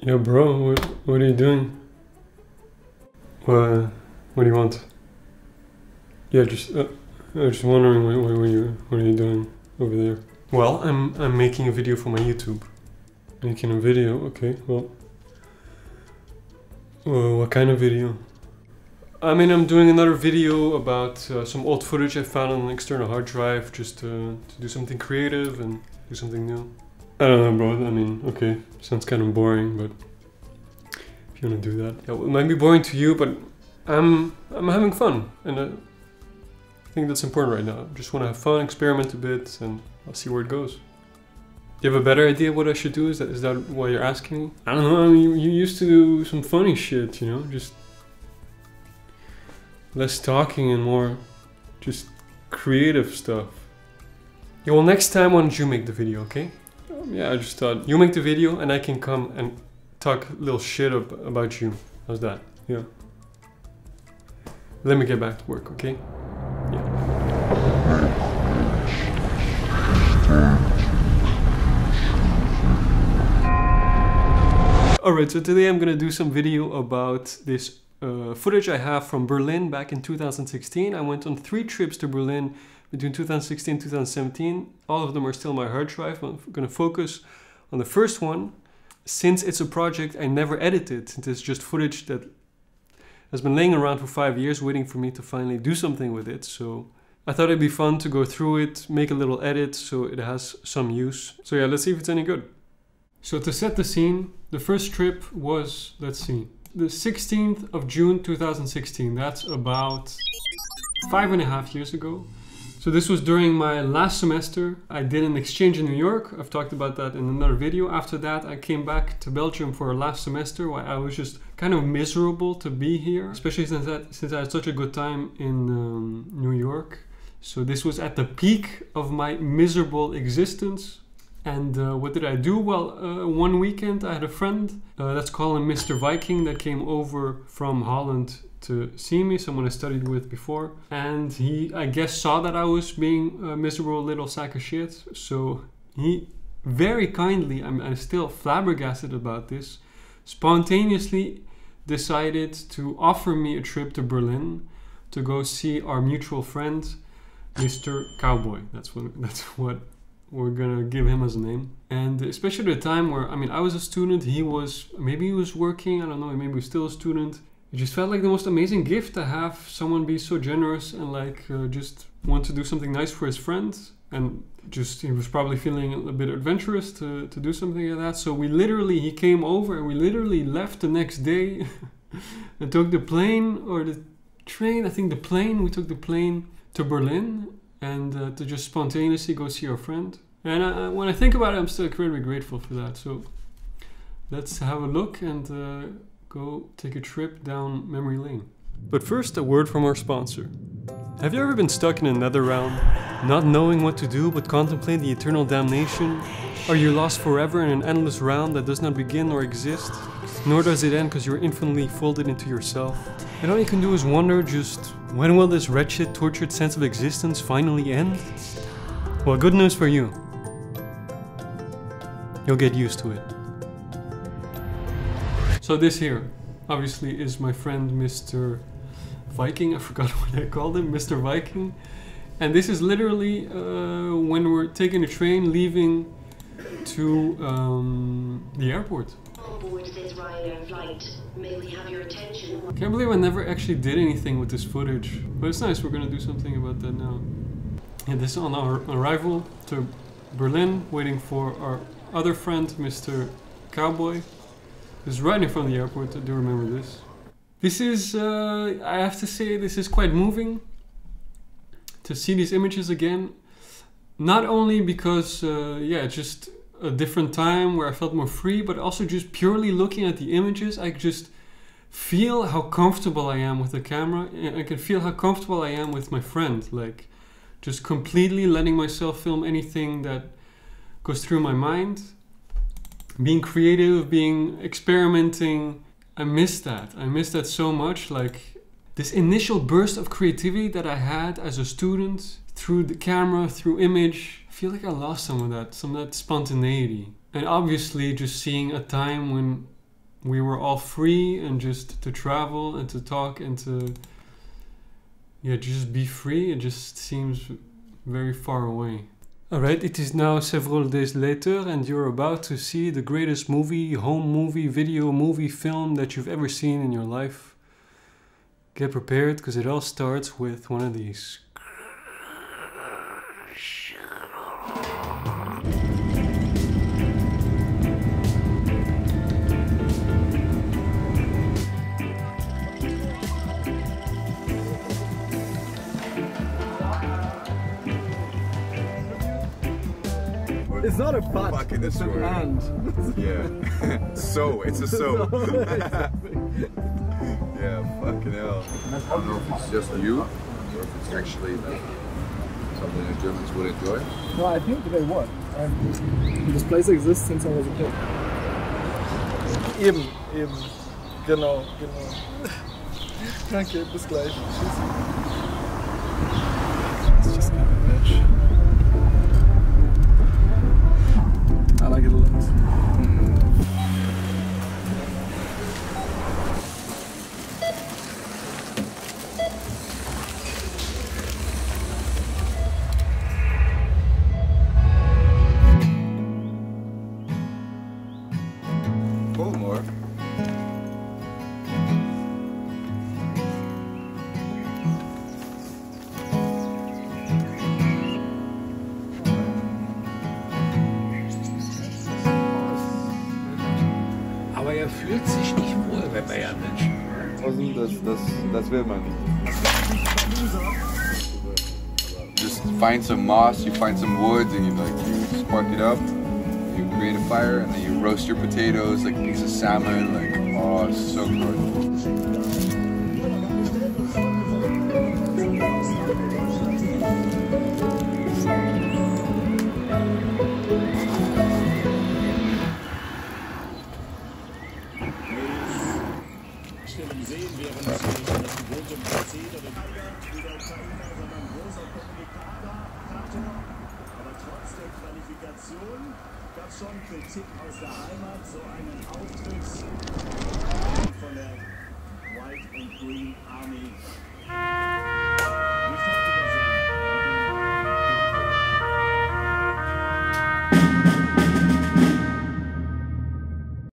Yo, bro, what are you doing? What do you want? Yeah, just wondering what are you doing over there? Well, I'm making a video for my YouTube. Making a video, okay. Well, what kind of video? I mean, I'm doing another video about some old footage I found on an external hard drive, just to do something creative and do something new. I don't know, bro. I mean, okay, sounds kind of boring, but if you want to do that, yeah, well, it might be boring to you, but I'm having fun, and I think that's important right now. I just want to have fun, experiment a bit, and I'll see where it goes. Do you have a better idea what I should do? Is that why you're asking me? I don't know. I mean, you used to do some funny shit, you know, just less talking and more just creative stuff. Yeah, well, next time, why don't you make the video, okay? Yeah, I just thought you make the video and I can come and talk a little shit about you. How's that? Yeah. Let me get back to work, okay? Yeah. Alright, so today I'm gonna do some video about this footage I have from Berlin back in 2016. I went on 3 trips to Berlin between 2016 and 2017. All of them are still on my hard drive. I'm gonna focus on the first one, since it's a project I never edited, since it's just footage that has been laying around for 5 years waiting for me to finally do something with it. So I thought it'd be fun to go through it, make a little edit so it has some use. So yeah, let's see if it's any good. So to set the scene, the first trip was, let's see, the 16th of June 2016. That's about 5.5 years ago. So this was during my last semester. I did an exchange in New York. I've talked about that in another video. After that, I came back to Belgium for a last semester where I was just kind of miserable to be here, especially since I had such a good time in New York. So this was at the peak of my miserable existence. And what did I do? Well, one weekend I had a friend, let's call him Mr. Viking, that came over from Holland to see me, someone I studied with before. And he, I guess, saw that I was being a miserable little sack of shit. So he very kindly, I'm still flabbergasted about this, spontaneously decided to offer me a trip to Berlin to go see our mutual friend, Mr. Cowboy. That's what we're gonna give him as a name. And especially at a time where, I mean, I was a student, maybe he was working, I don't know, maybe he was still a student. It just felt like the most amazing gift to have someone be so generous and like just want to do something nice for his friends. And just, he was probably feeling a bit adventurous to do something like that. So he came over and we literally left the next day and took the plane or the train, I think the plane, we took the plane to Berlin. And to just spontaneously go see our friend. And when I think about it, I'm still incredibly grateful for that. So let's have a look and go take a trip down memory lane. But first, a word from our sponsor. Have you ever been stuck in a NetherRealm, not knowing what to do but contemplate the eternal damnation? Are you lost forever in an endless realm that does not begin or exist? Nor does it end because you're infinitely folded into yourself. And all you can do is wonder just, when will this wretched, tortured sense of existence finally end? Well, good news for you. You'll get used to it. So this here, obviously, is my friend Mr. Viking. I forgot what I called him, Mr. Viking. And this is literally when we're taking a train leaving to the airport. May we have your attention? Can't believe I never actually did anything with this footage, but it's nice. We're gonna do something about that now. And this is on our arrival to Berlin, waiting for our other friend, Mr. Cowboy. This is right in front of the airport. I do remember this. This is, I have to say, this is quite moving to see these images again. Not only because, yeah, just a different time where I felt more free, but also just purely looking at the images, I just feel how comfortable I am with the camera, and I can feel how comfortable I am with my friend, like just completely letting myself film anything that goes through my mind, being creative, being experimenting. I miss that so much. Like this initial burst of creativity that I had as a student through the camera, through image, I feel like I lost some of that spontaneity. And obviously just seeing a time when we were all free and just to travel and to talk and to just be free. It just seems very far away. Alright, it is now several days later and you're about to see the greatest movie, home movie, video movie, film that you've ever seen in your life. Get prepared because it all starts with one of these. It's not a butt, Fucking it's an destroyed. and. Yeah. So, it's a so. Yeah, fucking hell. I don't know if it's just you, or if it's actually like something that Germans would enjoy. No, I think they would. This place exists since I was a kid. Eben. Genau. Danke, bis gleich. Tschüss. It's just kind of a bitch. I like it a lot. Pull more. Aber er fühlt sich nicht wohl bei Bayern München. Das will man nicht. Just find some moss, you find some woods, and you spark it up. You create a fire, and then you roast your potatoes like a piece of salmon. Like, oh, it's so good. Schon Kritik aus der Heimat, so einen Auftritt